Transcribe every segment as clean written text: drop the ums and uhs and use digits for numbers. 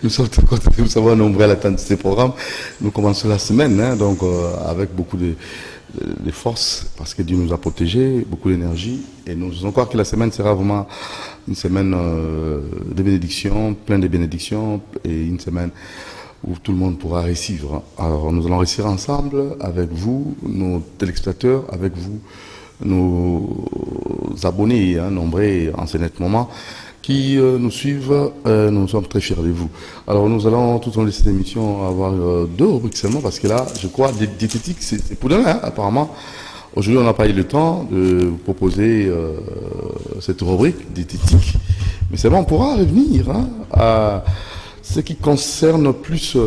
Nous sommes très contents de vous avoir nombreux à l'attente de ce programme. Nous commençons la semaine, donc avec beaucoup de force, parce que Dieu nous a protégés, beaucoup d'énergie. Et nous allons croire que la semaine sera vraiment une semaine de bénédictions, pleine de bénédictions, et une semaine où tout le monde pourra réussir. Alors nous allons réussir ensemble, avec vous, nos téléspectateurs, avec vous, nos abonnés, nombreux en ce net moment, qui nous suivent. Nous sommes très fiers de vous. Alors nous allons tout au long de cette émission avoir deux rubriques seulement, parce que là, je crois, diététique, c'est pour demain, apparemment. Aujourd'hui, on n'a pas eu le temps de vous proposer cette rubrique diététique, mais c'est bon, on pourra revenir à ce qui concerne plus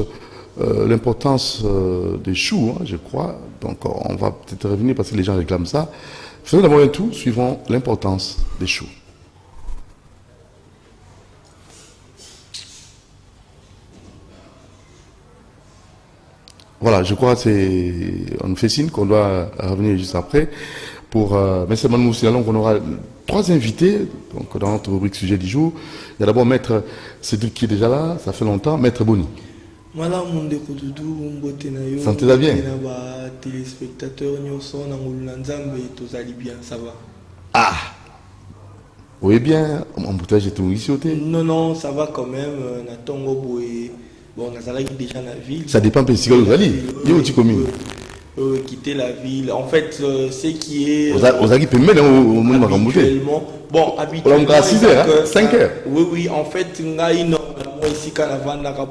l'importance des choux, je crois. Donc on va peut-être revenir parce que les gens réclament ça. Faisons d'abord un tout, suivant l'importance des choux. Voilà, je crois que on nous fait signe qu'on doit revenir juste après. Mais seulement nous signalons qu'on aura trois invités donc, dans notre rubrique sujet du jour. Il y a d'abord Maître Cédric qui est déjà là, ça fait longtemps. Maître Boni. Voilà, mon découdou, mon sentez-vous bien? Téléspectateurs, nous sommes bien, ça va. Ah! Oui, bien, mon boutage est tout ici au thé. Non, ça va quand même. Bon, on a déjà dans la ville. Ça dépend de ce que vous allez. Il y a où tu communes? Quitter la ville. En fait, c'est qui est. Vous avez pu mettre au monde habituellement. Bon, habituellement. À 6 heures, 5 heures. Oui, en fait, on a une ici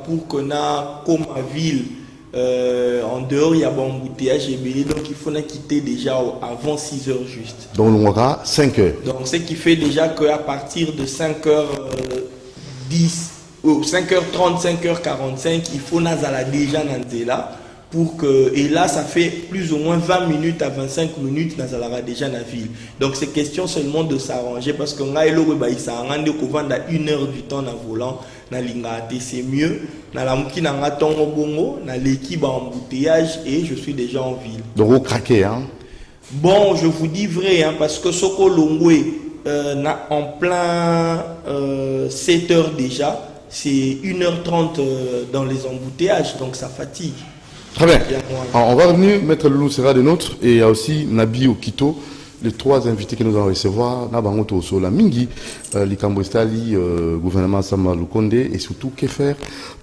pour qu'on a comme ma ville. En dehors, il y a bon embouteillage et donc il faut quitter déjà avant 6 heures juste. Donc on aura 5 heures. Donc ce qui fait déjà qu'à partir de 5h10, 5h30, 5h45, il faut nazala déjà là pour que, et là ça fait plus ou moins 20 minutes à 25 minutes nazala déjà dans la ville. Donc c'est question seulement de s'arranger parce que là il ça rend qu'on vend à 1 heure du temps dans volant. C'est mieux. Dans l'équipe embouteillage et je suis déjà en ville. Donc vous craquez, hein? Bon, je vous dis vrai, parce que Soko Longwe en plein 7 heures déjà, c'est 1h30 dans les embouteillages, donc ça fatigue. Très bien. Alors, on va revenir, Maître Loulou sera des nôtres, et il y a aussi Nabi Okito. Les trois invités que nous allons recevoir, Nabangoto Sola Mingi, Likambo Estali, gouvernement Sama Lukonde, et surtout que faire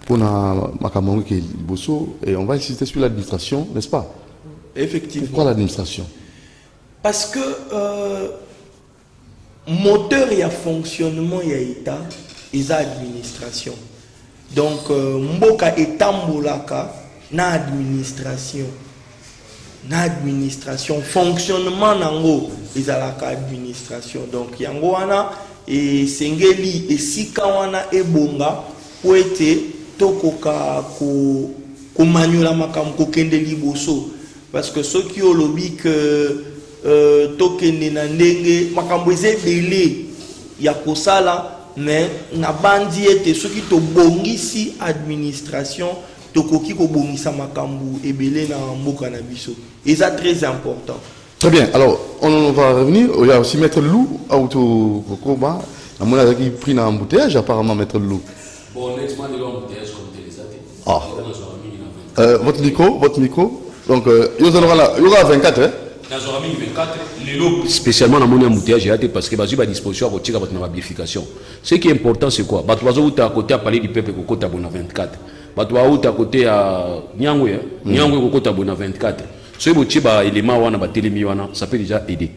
pour Makamango qui est Bosso. Et on va insister sur l'administration, n'est-ce pas? Effectivement. Pourquoi l'administration? Parce que moteur et fonctionnement et état, ils ont administration. Donc, Mboka et Tambolaka, na administration. Fonctionnement nango ezalaka administration. Donc yango wana et sengeli et sikawana ebonga po ete tokoka ko manyola makambo ko kende liboso parce que ceux qui ont lobby que tokende na ndenge makambo ezebele ya kosala mais na bandi ete ceux qui to bongisi administration tokoki ko bongisa makambu ebele na mboka na biso. Et ça très important. Très bien. Alors, on va revenir. Il y a aussi Maître Lou, Auto Kokoba. À mon avis, pris dans l'embouteillage, apparemment, Maître Lou. Bon, honnêtement, il y a l'embouteillage comme télésaté. Ah. Votre micro. Donc, il y aura 24, hein? Spécialement dans mon embouteillage, parce que j'ai à disposition pour tirer votre amplification. Ce qui est important, c'est quoi? Bah, tu vas à côté à parler du peuple au côté à 24. Bah, tu vas à côté à Nyangwe, au côté à 24. Ce qui est élément ça peut déjà aider.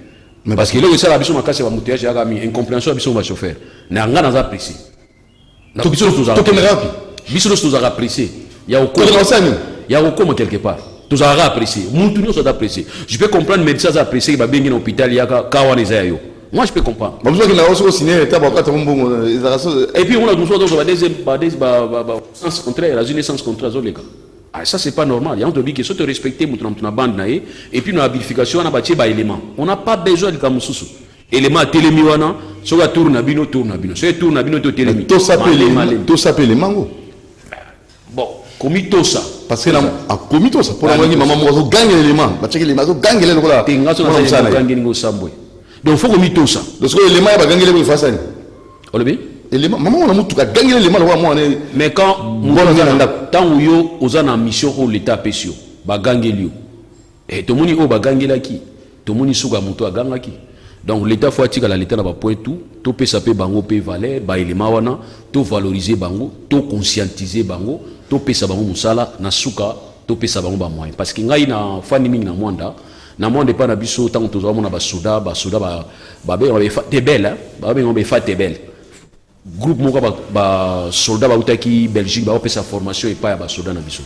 Mais parce que là, ça la mission casse embouteillage, il y a une incompréhension de ma chauffeur. N'a rien à apprécier. Il y a au quelque part. Tous à apprécier. Montunio soit apprécié. Je peux comprendre médecin à apprécier qu'il va bien en hôpital, il y a Kawan et Zayo. Moi je peux comprendre. Et puis on a besoin de sens contraire, la sens contraire. Ah, ça c'est pas normal. Il y a un truc qui se respecter notre bande et puis nos habilifications on a bâti par élément. On n'a pas besoin de kamususu. Élément télémiwana, sur la tourne bino. Sur tourne bino to télémi. Tout s'appelle les mango. Bon, commis tout ça. Parce que là, à commis tout ça. Pour la maman moi gagne l'élément. Parce que les mazo gagne les là. Tenga so na gagne ngo sambwe. Donc faut commis tout ça. Donc l'élément va gagner les face. Olebi? élément maman on a tout gagné l'élément moi mais quand tant où yo aux en mission au l'état pécio ba gagné lui et tout moni o ba gagné là qui tout moni suga moto a gagné qui donc l'état faut tika la l'état na ba point tout peut saper bango peut valeur ba élément wana tout valoriser bango tout conscientiser bango tout peut sa bango musala na suka tout peut sa bango ba moyen parce que ngai na fani mingi na mwanda pas na biso tant to zomona ba soda ba be on fa tebel ba be on be fa tebel groupe moko ba soldat ba utaki Belgique ba opesa formation et pas ya ba soda na biso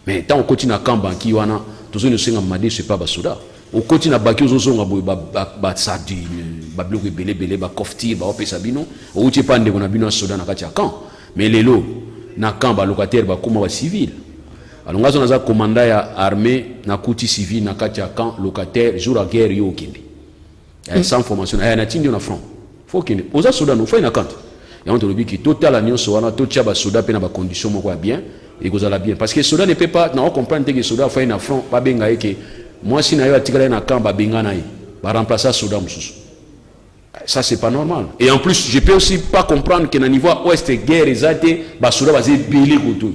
mais tant on continue à camp banki wana tozo ne senga made c'est pas ba soda on continue à baki ozozonga boy ba sadi ba bloc belé ba kofti ba opesa bino o uti pa ndeko na bino soda na kati ya camp mais lelo na camp ba locataire ba koma ba civil alors ngazo naza commandant ya armée na kuti civil na kati ya camp locataire jour à guerre yo kende sans formation na tindi na front faut kende oza soda no fa na camp et on te dit que total la nyonso wana to tia ba soda pe na ba condition moko bien et que ça la bien parce que soda ne peut pas na on comprendre que soda fa na front ba benga que moi si na yo atikala na camp ba benga na ba remplacer soda mususu ça c'est pas normal et en plus je peux aussi pas comprendre que na niveau ouest guerre ezate ba soda ba zebele koto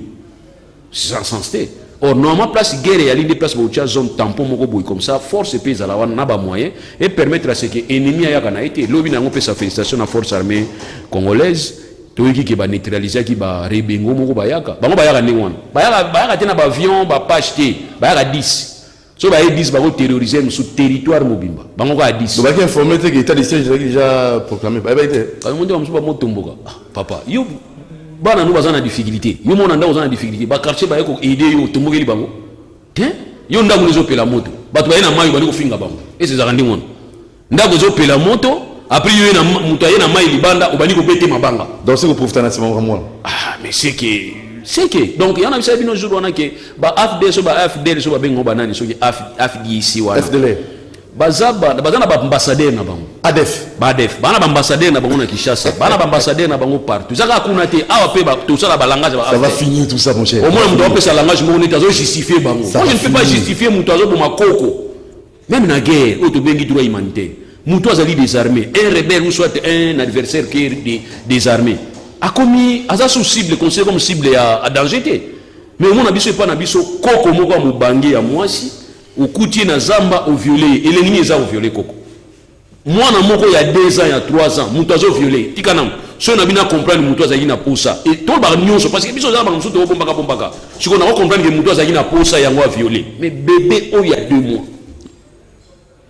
c'est sans sens or normalement place guerre ya ligne place ba tia zone tampon moko boy comme ça force pays à la wana na ba moyen et permettre à ce que ennemi ya kana été lobi na ngopé sa félicitation na force armée congolaise to yiki ki ba neutraliser ki ba rebengo moko ba yaka bango ba yaka ndengwana ba yaka tena ba avion ba pachete ba yaka 10 so ba 10 ba ko terroriser sur territoire mobimba bango ka 10 donc ba ki informer que état de siège déjà proclamé ba été quand on dit on ba motomboka papa yo bana nous bazana difficulté yo mona nda bazana difficulté ba quartier ba yako aider yo tomogeli bango hein yo nda mo ezopela moto bato ba ina mayi bali ko finga bango et c'est zarandi ngona nda ko ezopela moto après yo na muto ayena mayi libanda obani ko bete mabanga donc c'est que profiter na sima moi ah mais c'est que donc yana bisa bino jour wana ke ba AFD so ba AFD so ba bengo banani so ki AFD ici wana FDL bazana ba ambassadeur na bango ADF bana ba ambassadeur na bango na Kinshasa bana ba ambassadeur na bango partout zaka kuna te awa pe ba tout ça la langage ça va finir tout ça mon cher au moins on doit passer la langage mon état justifier bango moi je ne peux pas justifier muto azo boma koko même na guerre auto bengi droit humanitaire muto azali désarmé un rebelle ou soit un adversaire qui est désarmé a commis aza sous cible considéré comme cible à danger mais au moins na biso pas na biso koko moko mubangi ya mwasi okuti na zamba au violer et l'ennemi eza au violer koko mwana moko ya 2 ans ya 3 ans muto azo violer tikana so na bina comprendre muto azali na posa et tout ba nyonso parce que biso za ba muso to bombaka siko na comprendre que muto azali na posa yango a violer mais bébé o ya 2 mois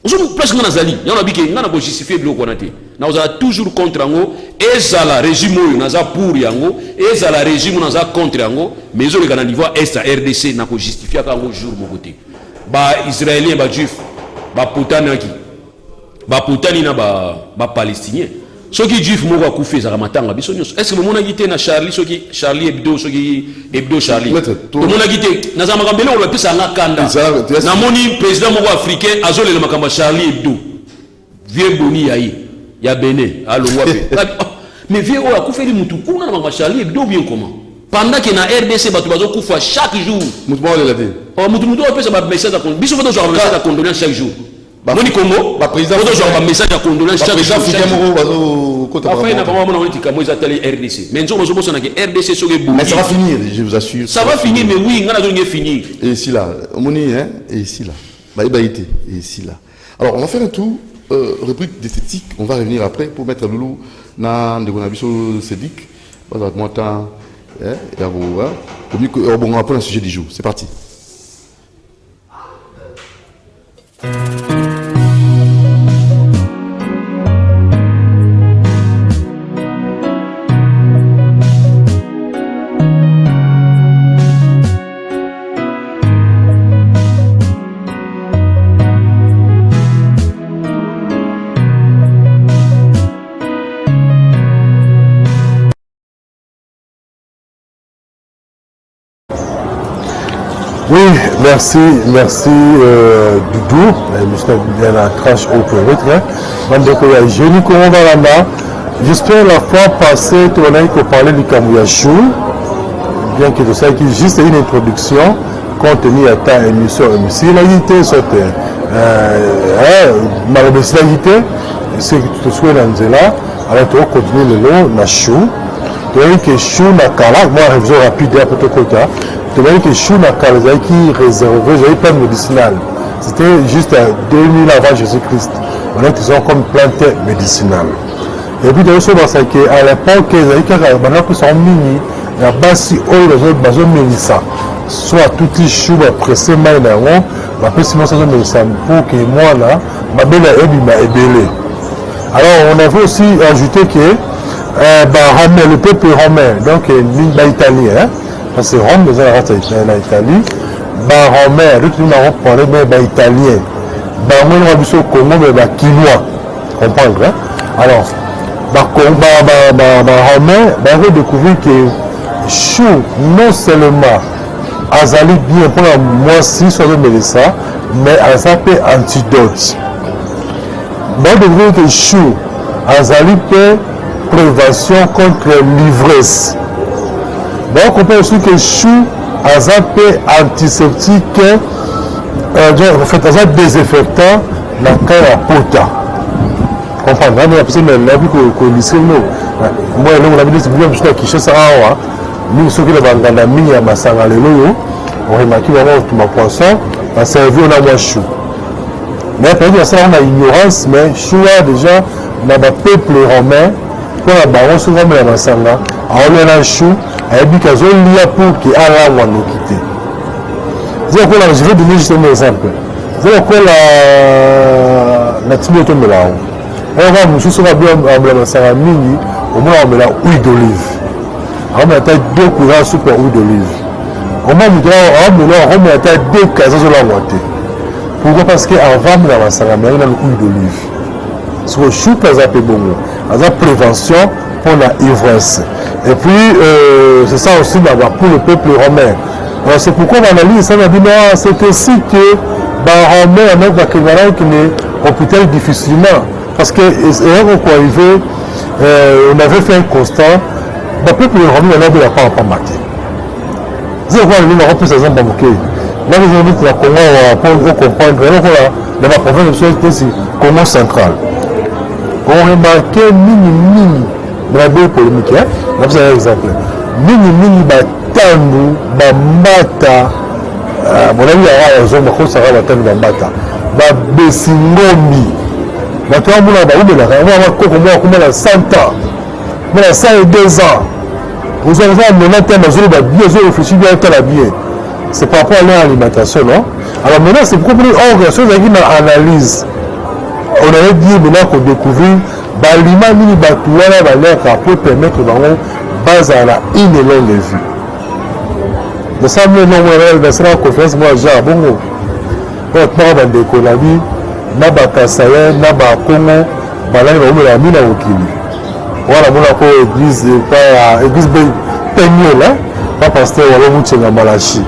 ozo presque na zali yana bike ngana bo justifier biloko na te na oza toujours contre yango ezala régime oyo naza pour yango ezala régime naza contre yango mais zo le kana niveau est à RDC na ko justifier kango jour moko te ba israélien ba juif ba putanaki ba putani na ba palestinien soki juif moko akufi za matanga biso nyonso est-ce que mona gité na Charlie soki Charlie Hebdo soki Hebdo Charlie to mona gité na za makambele o pesa nga kanda na moni président moko africain azole le makamba Charlie Hebdo vieux boni ya Bénin allo wapi mais vieux o akufi li mutu kuna na makamba Charlie Hebdo bien comment pendant que na RDC batu bazo kufa chaque jour mutu ba le lati oh mutu o pesa ba message à biso bato zo message à condolence chaque jour Moni Congo, ba président bato zo ba message à condolence chaque jour président africain bazo kota ba enfin na ba mona on dit ka moza tali RDC mais nzo bozo na que RDC so ge mais ça va finir je vous assure ça va finir mais oui ngana zo nge finir et ici là moni hein et ici là ba été et ici là alors on va faire un tour rubrique d'esthétique on va revenir après pour mettre Loulou na ndeko na biso Cédric ba moi temps hein ya bo hein bon on va prendre le sujet du jour c'est parti. Oui, merci Doudou, monsieur bien la crash au périmètre. Génie Corombalanda. J'espère la fois passée, tu en as parlé du Camouyachou, bien que tu sais qu'il y juste une introduction contenue à ta émission. Si l'agité sautait, malheureusement, c'est que tu te souhaites dans là, Alors, tu vas continuer le long, na chou. Tu vas dire que chou na kala, moi, révision rapide, un peu de côté. Tu vas dire que chou na kala, qui réservé, j'avais pas de médicinal. C'était juste 2000 avant Jésus-Christ. On a qu'ils ont comme plante médicinale. Et puis, tu vas dire qu'à l'époque, ils avaient maintenant qu'ils sont mini, la base, ils ont mis ça. Soit tout les choux pressés, mais ils ont appelé Simon Saison Mélissa pour que moi, là, ma belle m'a ébélé. Alors, on avait aussi ajouté que le peuple romain, donc l'Italie, hein, parce que Rome, les gens en Italie, romain, d'autres nous avons parlé, mais italien, on a vu au Congo, mais quinois, comprendre, hein. Alors, romain, on va découvrir que chou, non seulement, azali bien pour la moitié sur le Mélissa, mais azali peut antidote. On découvrir que chou, azali peut prévention contre l'ivresse. On comprend aussi que chou, azali peut antiseptique, en fait, azali désinfectant la caille à pota. Comprendre, on a besoin de la vie qu'on lycée, moi, on a besoin de bien qui cherche ça. Nous, ceux qui ont mis à Massanga, on remarque vraiment tout ma poisson, on a servi au moins chou. Mais pour dire ça, on a ignorance, mais chou déjà, on a un peuple romain, pour la baron, souvent, on a Massanga, on a un chou, et puis qu'ils ont lié pour qu'il y ait un là où on a quitté. Je vais donner juste un exemple. Je vais dire la Timothée de là-haut. On va vous souvenir bien à Massanga, au moins on met la huile d'olive. On a peut-être 2 courants sur huile d'olive. On m'a dit on a peut-être 2 cases sur la moitié. Pourquoi? Parce qu'avant de la salle, on a l'huile d'olive. C'est le chou qui a bon. On a prévention pour la ivresse. Et puis, c'est ça aussi pour le peuple romain. Alors, c'est pourquoi on analyse ça, on a dit non, c'est aussi que les Romains, on a des criminels qui ne computent difficilement. Parce que, on avait fait un constat. Le peuple romain, on a pas maté. Si on voit le Europe, c'est un peu moqué. Là, les gens qui ont comprendre, dans la province de c'est Congo central. On remarquait mini, dans la belle polémique, là, vous avez un exemple. Mini, batandu, bambata, mon ami, il y a un peu de batandu, bambata, besingombi. Maintenant, on a 100 ans. Mais à 102 ans, vous avez réfléchi bien à la bien. C'est par rapport à l'alimentation, non? Alors maintenant, c'est pourquoi on reçoit une analyse. On avait dit maintenant qu'on découvre l'aliment mini batouana pour permettre de base à la une longue vue. De ça, dans la conférence, moi, j'ai un bon mot. On va décoller la vie, Naba Kassaya, Naba Congo, Balai va mine à Okili. Voilà, mon église, église Peigné, là, pas pasteur, on va vous Malachi.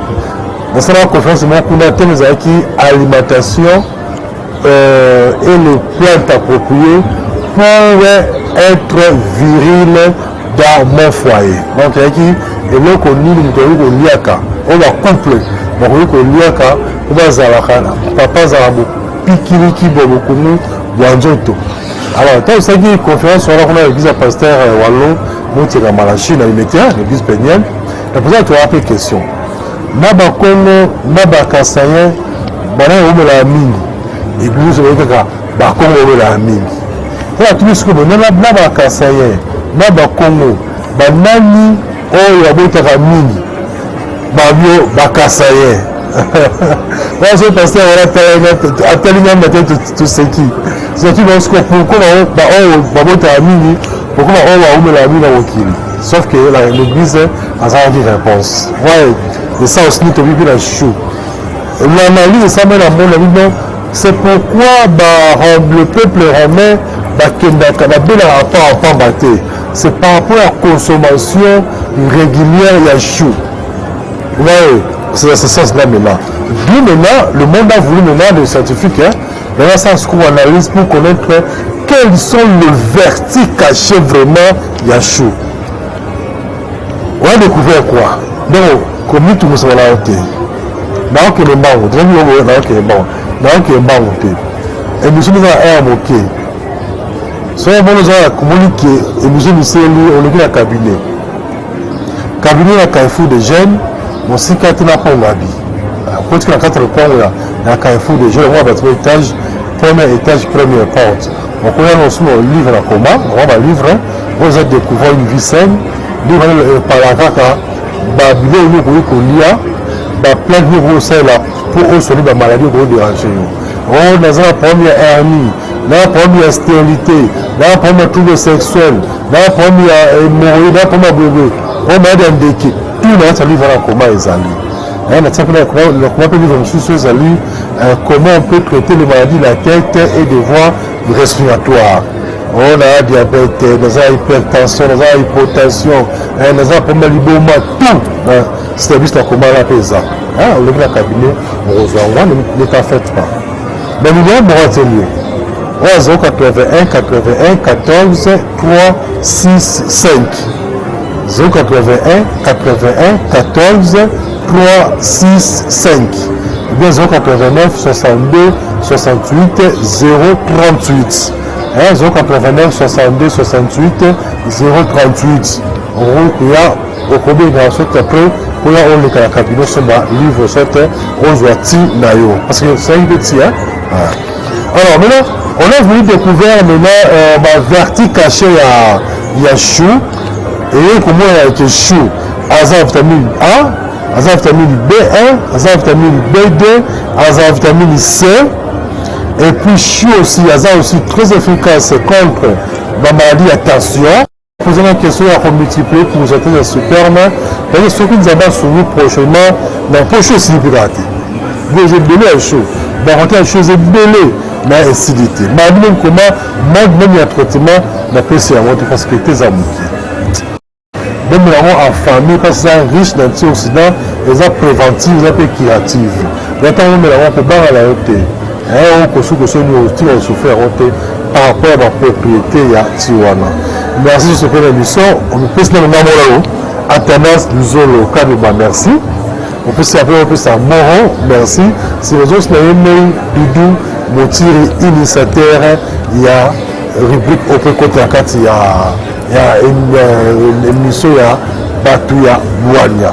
Dans cette conférence, on a thème qui alimentation et les plantes appropriées pour être viril dans mon foyer. Donc, il y a qui est là qu'on on va couple, on va zalakana, papa zalabo, pikiriki bobokumu, wanjoto. Alors, tant que ça qui est conférence, on a l'église à pasteur Wallo, Moutiera Malachi, dans l'église Pénienne. Et pour ça, tu as appelé question. Naba Congo, Naba Kassayen, Bana Omela Ming. Église Omeka, Bakongo Omela Ming. Voilà, tout ce que vous avez, Naba Kassayen, Naba Congo, Banani, Oyabotaka Ming, Babio, Bakassayen. Moi, je pensais à Taliban, tout ce qui. C'est pourquoi on va mini, pourquoi on va la mine à Wakili. Sauf que l'église a une réponse. Ouais, et ça aussi, tu as vu la chou. L'analyse, ça mène à mon avis, c'est pourquoi le peuple romain c'est par rapport à la consommation régulière de la chou. Ouais, c'est ce sens-là maintenant. D'où maintenant, le monde a voulu maintenant, les scientifiques, maintenant ça se analyse pour connaître quels sont les vertus cachés vraiment Yachou. On a découvert quoi? Donc, comme tout le monde s'en va là, dans que les bancs, dans que les bancs, et nous sommes à un moqué. soki bonozala communique émission miseli oleki na cabinet na Carrefour de jeunes mosika te na pongabi kotika na kati ya lopango na Carrefour de jeunes okoya bâtiment étage première porte okoya na osuma livre na koma okoya balivre oza découvrir une vie saine livre epala kaka babilo oyo okoki kolia baplante oyo okoki kosalela mpo osoli bamaladi okoki dérange yo naza na problème ya hernie na problème ya stérilité na problème ya trouble sexuel na problème ya hémorroïde na problème ya bébé o maladi ya ndeke tout na kati ya livre na koma ezali natia mpe na koma mpe livre mosusu ezali comment on peut traiter les maladies de la tête et des voies respiratoires on a diabète naza hypertension naza hypotension naza problème ya liboma tout service na koma na mpe eza oleki na cabinet okozwa yango ne t'en faites pas mais numéro moratelier 081 81 14 3 6 5 081 81 14 3 6 5 ou bien 089 62 68 038 089 62 68 038 okoya okobengaka soki après oya oleka na cabinet somba livre soki ozwa ti na yo parce que c'est un petit alors maintenant on a voulu découvrir maintenant ma verti cachée il y a chou et comment il y a été chou aza vitamine A aza vitamine B1 aza vitamine B2 aza vitamine C et puis chou aussi aza aussi très efficace contre la maladie à tension. Posez la question à multiplier pour vous atteindre le superme parce que ce qui nous a soumis prochainement dans le prochain silibrate vous avez belé à chaud dans les choses belé na acidité mais même comment même il y a traitement la pression parce que tes amis même en famille parce que c'est riche d'antioxydants et ça préventif et ça curatif maintenant on met la robe à la hauteur on consomme que ce nous on souffert par rapport à la propriété ya Tiwana merci de ce que l'émission on nous pèse dans le moment Athanas Luzolo Kanuba merci on peut s'appeler on peut ça Moron merci c'est les autres mail Bidou Motiri initiateur il y a rubrique au côté à 4 il y a une émission il y a Batuya Luania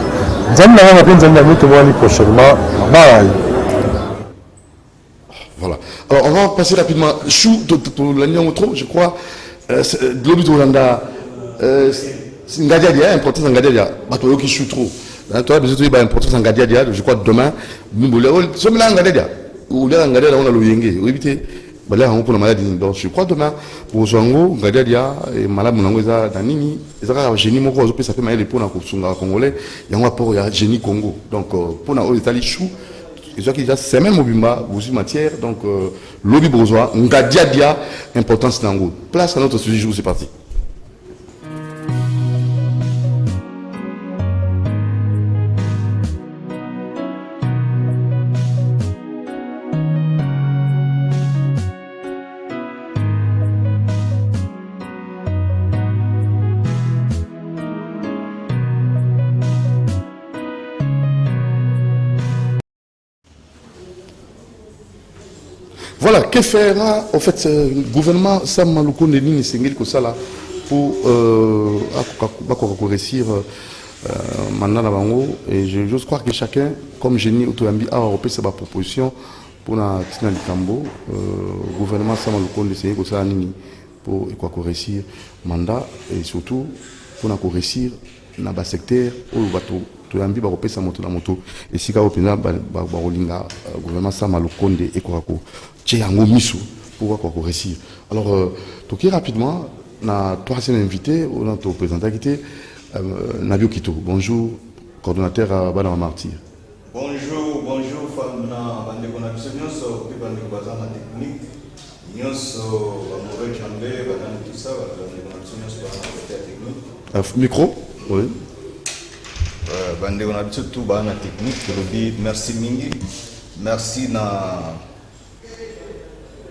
nous allons la peine de prochainement bye. Voilà. Alors, on va passer rapidement. Chou, je crois, de l'objet de Hollanda, Ngadia, importance en Ngadia, Batoyo qui chou trop. Toi, besoin de importance en Ngadia, je crois demain, nous sommes là en Ngadia, ou là en Ngadia, on a le Yenge, oui, vite, là, on peut la maladie. Donc, je crois demain, pour Zongo, Ngadia, et Malade Mounangoza, Danini, et ça, génie Moko, ça fait mailler les pots dans le Congolais, il y a un rapport, il y a génie Congo. Donc, pour nous, Italie chou. C'est même Mobimba, vous matière, donc lobby bourgeois, Ngadia, importance d'Ango. Place à notre sujet, c'est parti. Voilà, que fera en fait le gouvernement Sam Maluko Neni Sengel Kosala pour réussir Mandana Bango et je crois que chacun, comme génie Autoyambi, a repris sa proposition pour la Tina Likambo, gouvernement Sam Maluko Neni Kosala Nini pour réussir mandat et surtout pour réussir dans le secteur où le bateau Autoyambi va repris sa moto la moto et si ka opina barolinga gouvernement Sam Maluko Neni Ekwako Tchéango Misu pour réussir. Alors, toqué rapidement, la troisième invité, on a présenté Nabio Kito. Bonjour, coordonnateur à Banama Martyr. Bonjour, Fabna, Bandekona Bissonioso, Pibandek Bazana Technique, Nioso, Mauvais Chandé, Badan tout ça, Bandekona Bissonioso, Banana Technique. Micro, oui. Bandekona Bissonioso, tout Banana Technique, merci Mingi, merci na.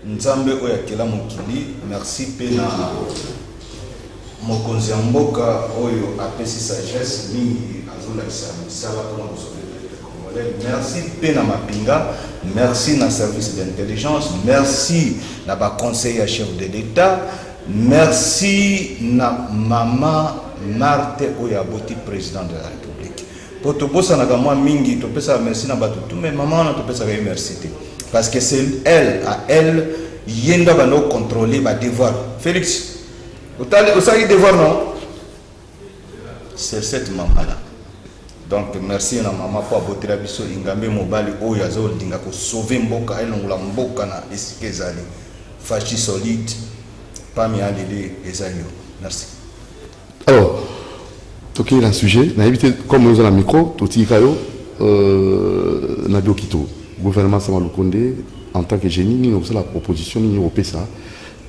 Nzambe oya kela mokili merci pena mokonzi ya mboka oyo apesi sagesse mingi azolakisa misala mpona kosobe congolais merci pena mapinga merci na service d'intelligence merci na baconseil ya chef de l'état merci na Maman Marthe Oyaboti, président de la République. Pour tout ça, moi mingi, tu peux ça merci na batutu, mais maman na tu peux ça merci parce que c'est elle à elle yenda va nous contrôler va devoir. Félix, vous savez devoir non? C'est cette maman là. Donc merci na maman pour aboter la biso ingambe mobali oyazo dinga ko sauver mboka elongula mboka na esikezali. Fachi solide, pas mi alili ezalio. Merci. Alors, ok, il y a un sujet. On a évité, comme nous avons le micro, Toti Kayo, Nabio Kito, gouvernement Samalou Kondé, en tant que génie, nous avons la proposition, nous avons ça,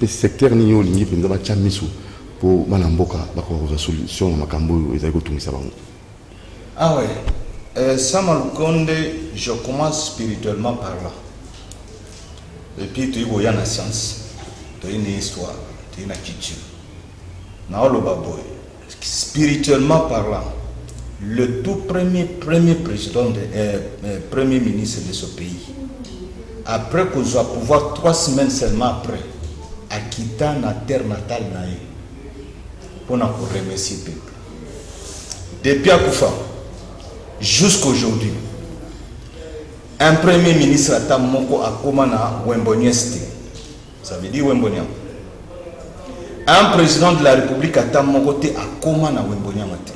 le secteur, nous avons l'ingé, nous avons Tchamisu, pour Manamboka, la solution, Makambo, et Zago Tungisabang. Ah ouais, Samalou Kondé, je commence spirituellement par là. Et puis, tu as une science, tu as une histoire, tu as une culture. Naolo Baboy. Spirituellement parlant, le tout premier président, premier ministre de ce pays, après qu'on soit pouvoir 3 semaines seulement après, a quitté la terre natale pour nous remercier le peuple. Depuis Akoufa jusqu'à aujourd'hui, un premier ministre a Moko a Komana Wembonieste. Ça veut dire Wembonia. Un président de la République a Tammokote à Koma na Wemboniamate.